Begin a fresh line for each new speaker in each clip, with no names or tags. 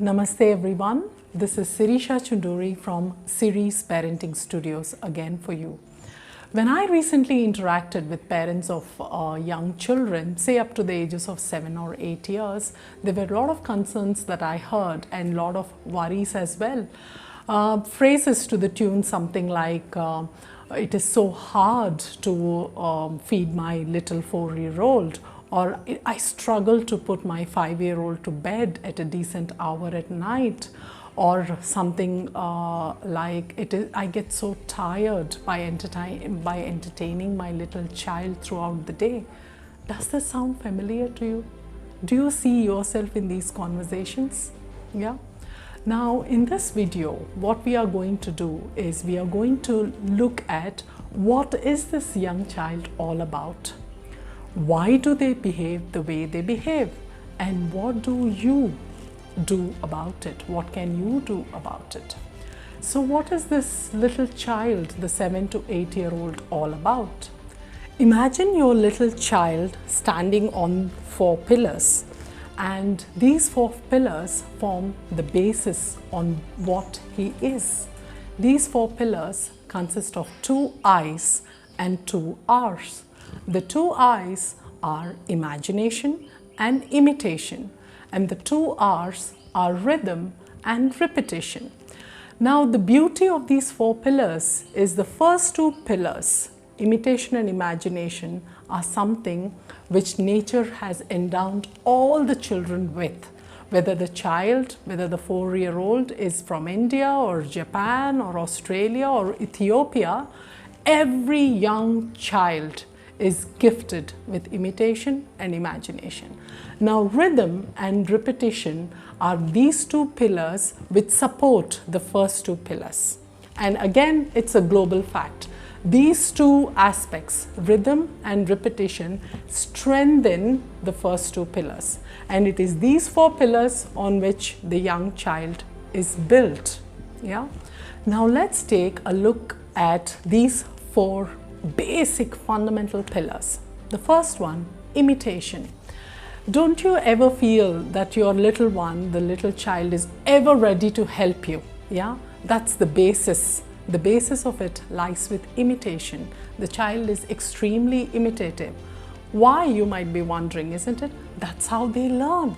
Namaste everyone, this is Sirisha Chunduri from Siri's Parenting Studios again for you. When I recently interacted with parents of young children, say up to the ages of 7 or 8 years, there were a lot of concerns that I heard and a lot of worries as well. Phrases to the tune something like, it is so hard to feed my little 4-year-old, or I struggle to put my 5-year-old to bed at a decent hour at night, or something like I get so tired by entertaining my little child throughout the day. Does this sound familiar to you? Do you see yourself in these conversations? Yeah. Now in this video, what we are going to do is we are going to look at what is this young child all about? Why do they behave the way they behave? And what do you do about it? What can you do about it? So what is this little child, the 7 to 8-year-old, all about? Imagine your little child standing on 4 pillars, and these 4 pillars form the basis on what he is. These 4 pillars consist of 2 I's and 2 R's. The 2 I's are imagination and imitation, and the 2 R's are rhythm and repetition. Now the beauty of these 4 pillars is the first 2 pillars, imitation and imagination, are something which nature has endowed all the children with. Whether the 4-year-old is from India or Japan or Australia or Ethiopia, every young child is gifted with imitation and imagination. Now rhythm and repetition are these 2 pillars which support the first 2 pillars. And again, it's a global fact. These 2 aspects, rhythm and repetition, strengthen the first 2 pillars. And it is these 4 pillars on which the young child is built. Yeah? Now let's take a look at these 4 basic fundamental pillars. The first one, imitation. Don't you ever feel that your little one, the little child, is ever ready to help you? Yeah, that's the basis. The basis of it lies with imitation. The child is extremely imitative. Why, you might be wondering, isn't it? That's how they learn.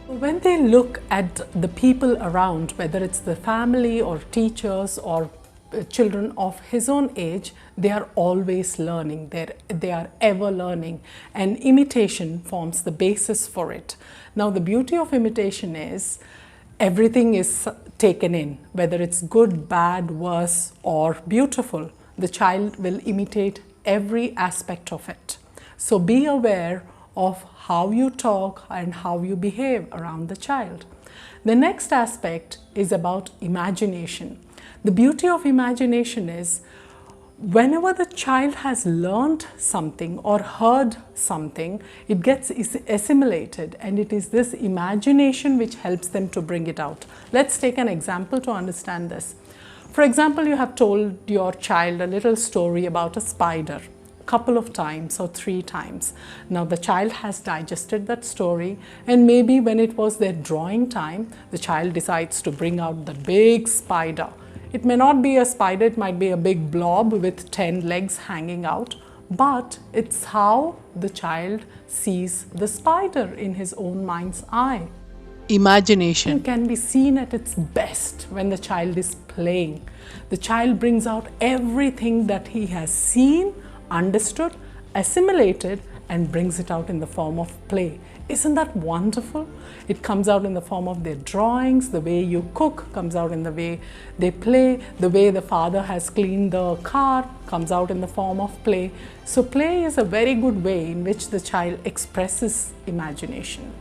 When they look at the people around, whether it's the family or teachers or children of his own age, they are always learning. They are ever learning, and imitation forms the basis for it. Now the beauty of imitation is everything is taken in, whether it's good, bad, worse or beautiful. The child will imitate every aspect of it. So be aware of how you talk and how you behave around the child. The next aspect is about imagination. The beauty of imagination is whenever the child has learned something or heard something, it gets assimilated, and it is this imagination which helps them to bring it out. Let's take an example to understand this. For example, you have told your child a little story about a spider a couple of times or 3 times. Now the child has digested that story, and maybe when it was their drawing time, the child decides to bring out the big spider. It may not be a spider, it might be a big blob with 10 legs hanging out, but it's how the child sees the spider in his own mind's eye. Imagination can be seen at its best when the child is playing. The child brings out everything that he has seen, understood, assimilated, and brings it out in the form of play. Isn't that wonderful? It comes out in the form of their drawings. The way you cook comes out in the way they play. The way the father has cleaned the car comes out in the form of play. So play is a very good way in which the child expresses imagination.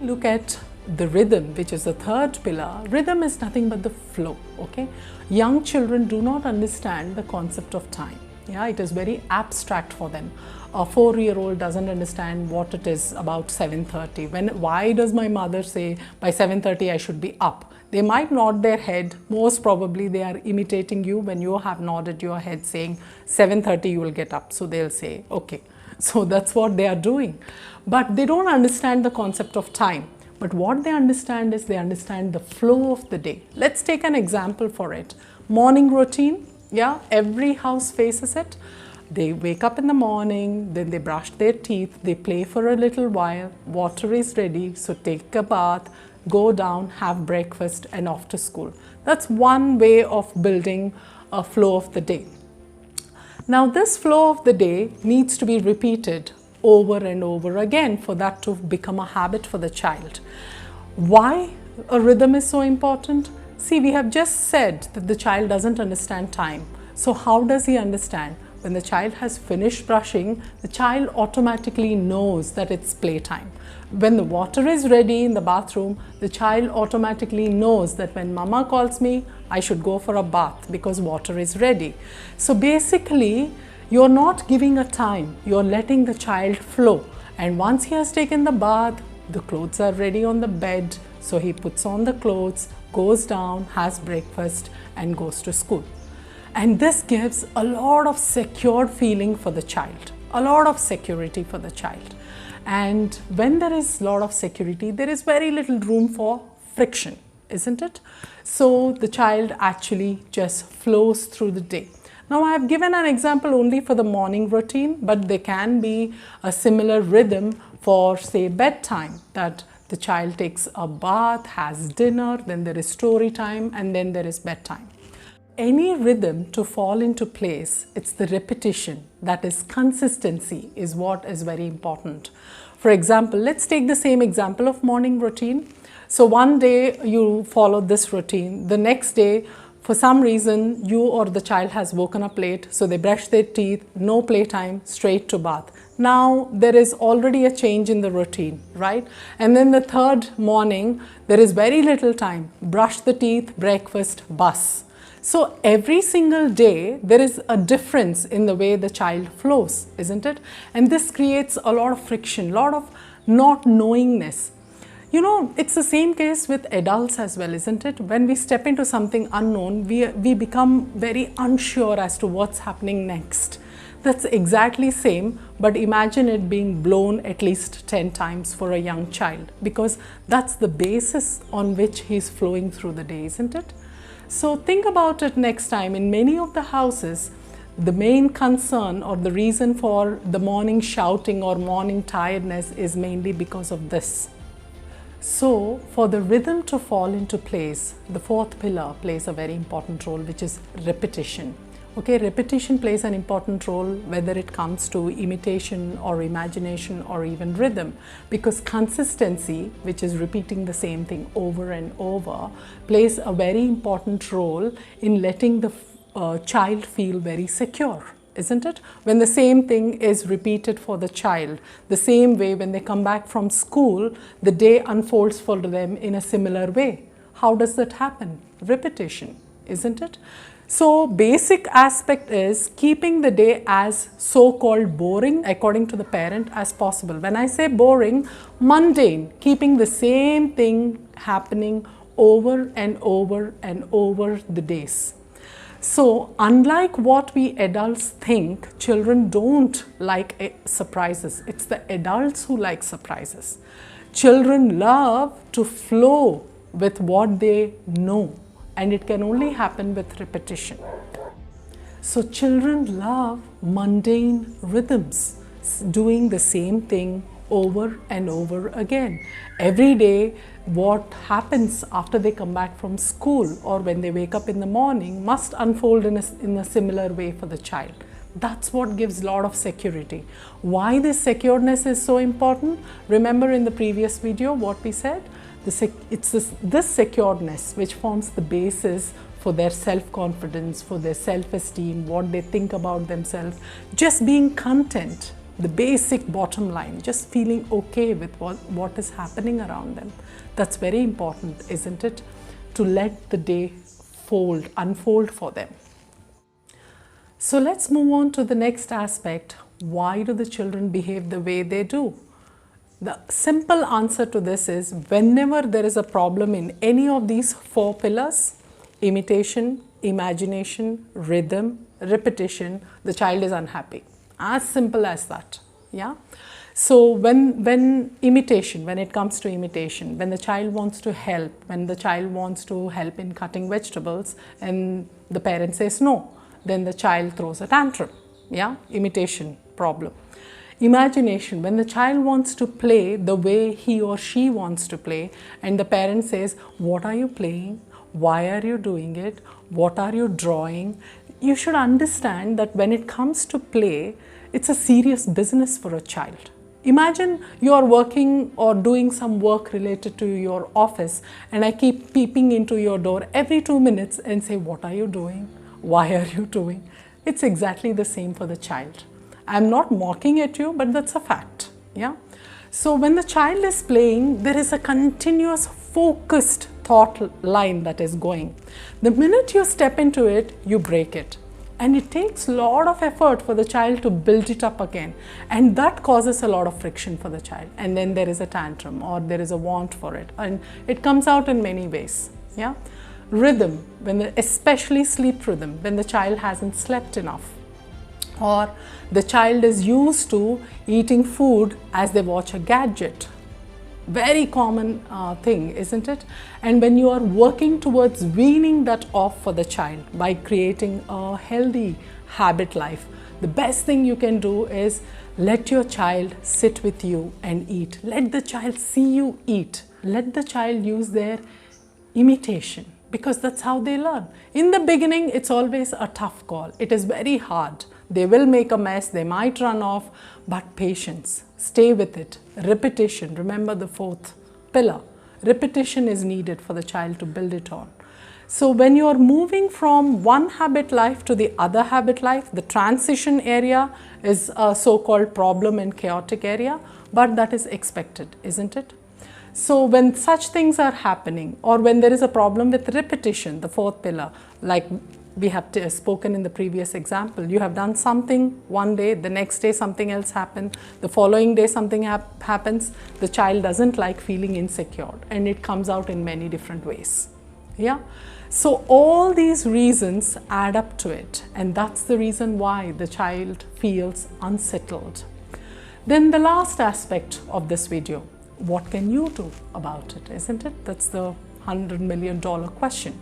Look at the rhythm, which is the 3rd pillar. Rhythm is nothing but the flow. Okay, young children do not understand the concept of time. Yeah, it is very abstract for them. A 4-year-old doesn't understand what it is about 7:30. Why does my mother say by 7:30 I should be up? They might nod their head. Most probably they are imitating you when you have nodded your head saying 7:30 you will get up. So they'll say, okay. So that's what they are doing. But they don't understand the concept of time. but what they understand is they understand the flow of the day. Let's take an example for it. Morning routine, yeah, every house faces it. They wake up in the morning, then they brush their teeth, they play for a little while, water is ready, so take a bath, go down, have breakfast, and off to school. That's one way of building a flow of the day. Now, this flow of the day needs to be repeated over and over again for that to become a habit for the child. Why a rhythm is so important? See, we have just said that the child doesn't understand time. So how does he understand? When the child has finished brushing, the child automatically knows that it's playtime. When the water is ready in the bathroom, the child automatically knows that when mama calls me, I should go for a bath because water is ready. So basically, you're not giving a time, you're letting the child flow. And once he has taken the bath, the clothes are ready on the bed. So he puts on the clothes, goes down, has breakfast, and goes to school. And this gives a lot of secured feeling for the child, a lot of security for the child. And when there is a lot of security, there is very little room for friction, isn't it? So the child actually just flows through the day. Now, I have given an example only for the morning routine, but there can be a similar rhythm for, say, bedtime, that the child takes a bath, has dinner, then there is story time, and then there is bedtime. Any rhythm to fall into place, it's the repetition, that is consistency, is what is very important. For example, let's take the same example of morning routine. So one day you follow this routine, the next day for some reason you or the child has woken up late, so they brush their teeth, no playtime, straight to bath. Now there is already a change in the routine, right? And then the third morning, there is very little time, brush the teeth, breakfast, bus. So every single day, there is a difference in the way the child flows, isn't it? And this creates a lot of friction, a lot of not knowingness. You know, it's the same case with adults as well, isn't it? When we step into something unknown, we become very unsure as to what's happening next. That's exactly same, but imagine it being blown at least 10 times for a young child, because that's the basis on which he's flowing through the day, isn't it? So think about it next time. In many of the houses, the main concern or the reason for the morning shouting or morning tiredness is mainly because of this. So for the rhythm to fall into place, the fourth pillar plays a very important role, which is repetition. Okay, repetition plays an important role whether it comes to imitation or imagination or even rhythm, because consistency, which is repeating the same thing over and over, plays a very important role in letting the child feel very secure, isn't it? When the same thing is repeated for the child, the same way when they come back from school, the day unfolds for them in a similar way. How does that happen? Repetition, isn't it? So basic aspect is keeping the day as so-called boring according to the parent as possible. When I say boring, mundane, keeping the same thing happening over and over and over the days. So unlike what we adults think, children don't like surprises. It's the adults who like surprises. Children love to flow with what they know. And it can only happen with repetition. So children love mundane rhythms, doing the same thing over and over again. Every day, what happens after they come back from school or when they wake up in the morning must unfold in a similar way for the child. That's what gives a lot of security. Why this secureness is so important? Remember in the previous video what we said? It's this securedness which forms the basis for their self-confidence, for their self-esteem, what they think about themselves. Just being content, the basic bottom line, just feeling okay with what is happening around them. That's very important, isn't it? To let the day unfold for them. So let's move on to the next aspect. Why do the children behave the way they do? The simple answer to this is whenever there is a problem in any of these four pillars, imitation, imagination, rhythm, repetition, the child is unhappy. As simple as that. Yeah. So when imitation, when it comes to imitation, when the child wants to help, when the child wants to help in cutting vegetables and the parent says no, then the child throws a tantrum. Yeah, imitation problem. Imagination, when the child wants to play the way he or she wants to play and the parent says, what are you playing? Why are you doing it? What are you drawing? You should understand that when it comes to play, it's a serious business for a child. Imagine you are working or doing some work related to your office and I keep peeping into your door every 2 minutes and say, what are you doing? Why are you doing? It's exactly the same for the child. I'm not mocking at you, but that's a fact. Yeah. So when the child is playing, there is a continuous focused thought line that is going. The minute you step into it, you break it. And it takes a lot of effort for the child to build it up again. And that causes a lot of friction for the child. And then there is a tantrum or there is a want for it. And it comes out in many ways. Yeah. Rhythm, especially sleep rhythm, when the child hasn't slept enough. Or the child is used to eating food as they watch a gadget. Very common thing, isn't it? And when you are working towards weaning that off for the child by creating a healthy habit life, the best thing you can do is let your child sit with you and eat. Let the child see you eat. Let the child use their imitation, because that's how they learn. In the beginning, it's always a tough call. It is very hard. They will make a mess, they might run off, but patience, stay with it. Repetition, remember the fourth pillar. Repetition is needed for the child to build it on. So when you are moving from one habit life to the other habit life, the transition area is a so-called problem and chaotic area, but that is expected, isn't it? So when such things are happening, or when there is a problem with repetition, the fourth pillar, like we have spoken in the previous example, you have done something one day, the next day something else happens, the following day something happens, the child doesn't like feeling insecure and it comes out in many different ways. Yeah. So all these reasons add up to it, and that's the reason why the child feels unsettled. Then the last aspect of this video, what can you do about it, isn't it? That's the $100 million question.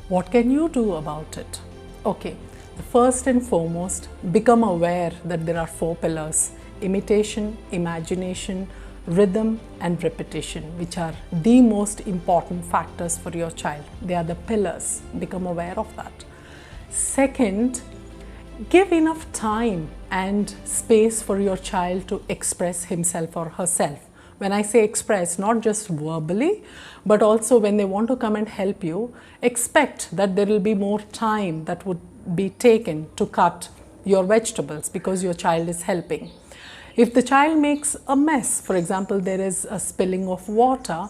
What can you do about it? Okay, first and foremost, become aware that there are 4 pillars: imitation, imagination, rhythm and repetition, which are the most important factors for your child. They are the pillars. Become aware of that. Second, give enough time and space for your child to express himself or herself. When I say express, not just verbally, but also when they want to come and help you, expect that there will be more time that would be taken to cut your vegetables because your child is helping. If the child makes a mess, for example, there is a spilling of water,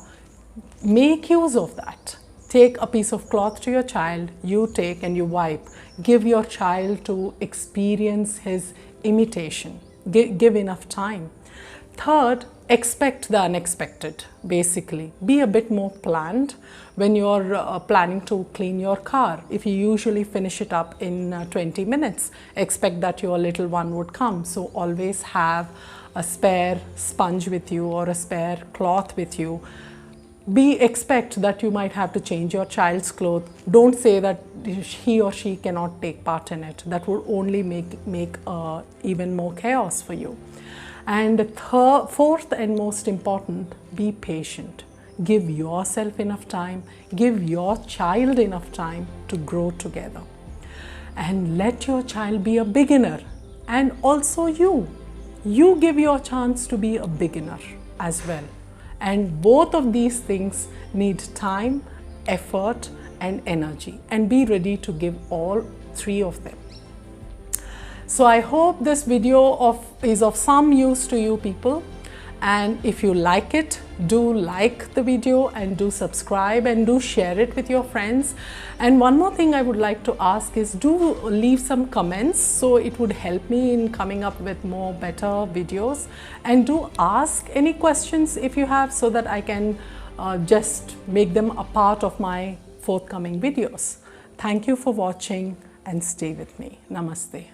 make use of that. Take a piece of cloth to your child, you take and you wipe. Give your child to experience his imitation. Give enough time. Third, expect the unexpected, basically. Be a bit more planned when you're planning to clean your car. If you usually finish it up in 20 minutes, expect that your little one would come. So always have a spare sponge with you or a spare cloth with you. Expect that you might have to change your child's clothes. Don't say that he or she cannot take part in it. That would only make even more chaos for you. And fourth and most important, be patient. Give yourself enough time, give your child enough time to grow together. And let your child be a beginner, and also you give your chance to be a beginner as well. And both of these things need time, effort and energy, and be ready to give all 3 of them. So I hope this video is of some use to you people, and if you like it, do like the video and do subscribe and do share it with your friends. And one more thing I would like to ask is, do leave some comments, so it would help me in coming up with more better videos. And do ask any questions if you have, so that I can just make them a part of my forthcoming videos. Thank you for watching and stay with me. Namaste.